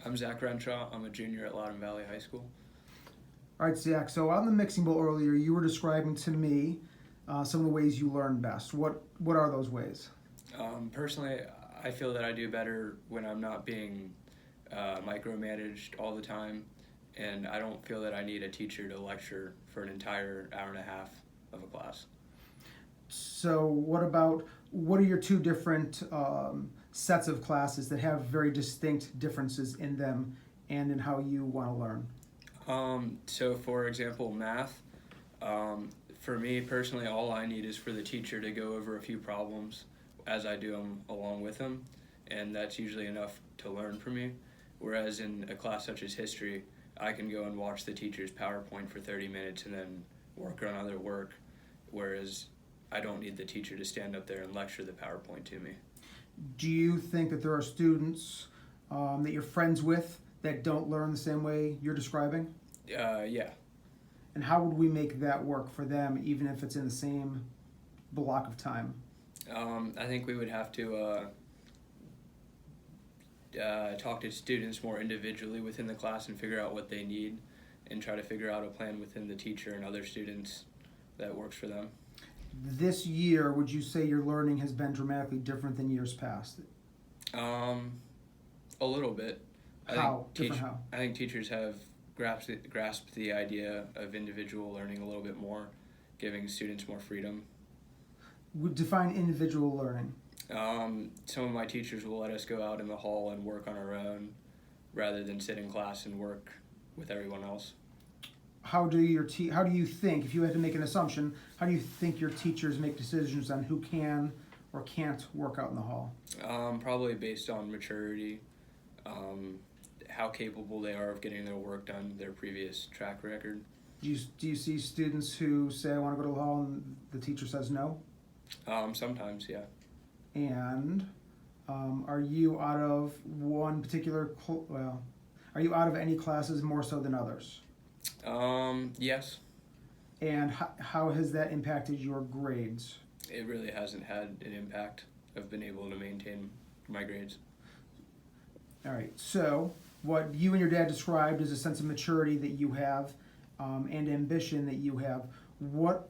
I'm Zach Renshaw. I'm a junior at Loudon Valley High School. All right, Zach. So on the mixing bowl earlier, you were describing to me some of the ways you learn best. What are those ways? Personally, I feel that I do better when I'm not being micromanaged all the time, and I don't feel that I need a teacher to lecture for an entire hour and a half of a class. So what are your two different sets of classes that have very distinct differences in them and in how you want to learn? So for example, math. For me personally, all I need is for the teacher to go over a few problems as I do them along with them, and that's usually enough to learn for me. Whereas in a class such as history, I can go and watch the teacher's PowerPoint for 30 minutes and then work on other work, whereas I don't need the teacher to stand up there and lecture the PowerPoint to me. Do you think that there are students that you're friends with that don't learn the same way you're describing? Yeah. And how would we make that work for them, even if it's in the same block of time? I think we would have to talk to students more individually within the class and figure out what they need and try to figure out a plan within the teacher and other students that works for them. This year, would you say your learning has been dramatically different than years past? A little bit. How? Different how? I think teachers have grasped the idea of individual learning a little bit more, giving students more freedom. Would define individual learning. Some of my teachers will let us go out in the hall and work on our own rather than sit in class and work with everyone else. How do you think, if you had to make an assumption, how do you think your teachers make decisions on who can or can't work out in the hall? Probably based on maturity, how capable they are of getting their work done, their previous track record. Do you see students who say, I want to go to the hall, and the teacher says no? Sometimes, yeah. And are you out of one particular, are you out of any classes more so than others? Yes. And how has that impacted your grades? It really hasn't had an impact. I've been able to maintain my grades. All right, so what you and your dad described is a sense of maturity that you have and ambition that you have. What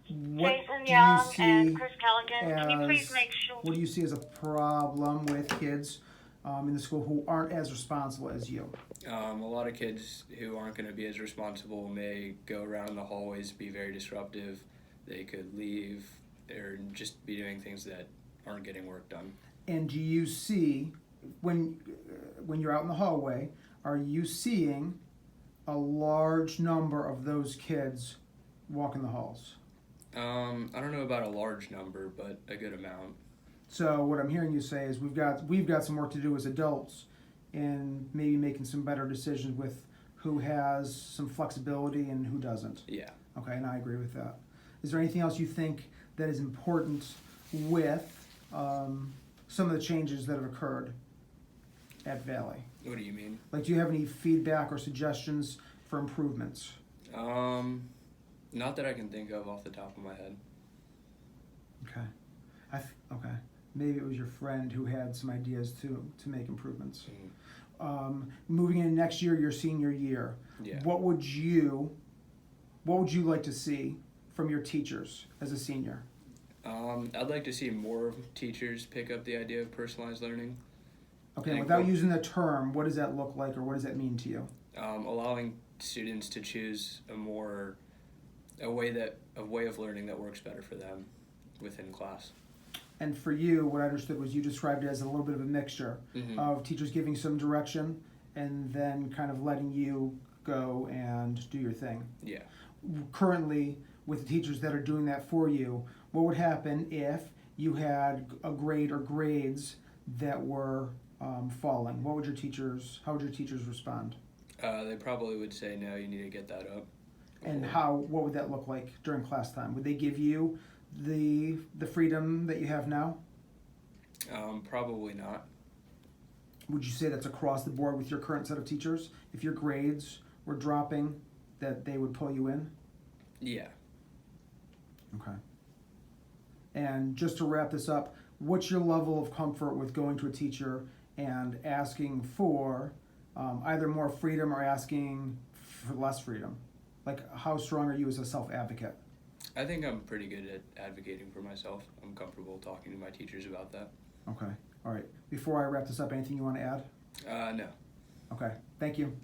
Jason do Young you see and Chris Callaghan, can you please make sure? What do you see as a problem with kids in the school who aren't as responsible as you? A lot of kids who aren't going to be as responsible may go around the hallways, be very disruptive. They could leave or just be doing things that aren't getting work done. And do you see, when you're out in the hallway, are you seeing a large number of those kids walking the halls? I don't know about a large number, but a good amount. So what I'm hearing you say is we've got some work to do as adults in maybe making some better decisions with who has some flexibility and who doesn't. Yeah. Okay, and I agree with that. Is there anything else you think that is important with some of the changes that have occurred at Valley? What do you mean? Like, do you have any feedback or suggestions for improvements? Not that I can think of off the top of my head. Okay. Okay. Maybe it was your friend who had some ideas to make improvements. Moving into next year, your senior year. Yeah. What would you like to see from your teachers as a senior? I'd like to see more teachers pick up the idea of personalized learning. Okay, without using the term, what does that look like, or what does that mean to you? Allowing students to choose a way of learning that works better for them within class. And for you, what I understood was you described it as a little bit of a mixture of teachers giving some direction and then kind of letting you go and do your thing. Yeah. Currently, with the teachers that are doing that for you, what would happen if you had a grade or grades that were falling? How would your teachers respond? They probably would say, no, you need to get that up. And what would that look like during class time? Would they give you the freedom that you have now? Probably not. Would you say that's across the board with your current set of teachers? If your grades were dropping, that they would pull you in? Yeah. Okay. And just to wrap this up, what's your level of comfort with going to a teacher and asking for either more freedom or asking for less freedom? Like, how strong are you as a self-advocate? I think I'm pretty good at advocating for myself. I'm comfortable talking to my teachers about that. Okay, all right. Before I wrap this up, anything you want to add? No. Okay, thank you.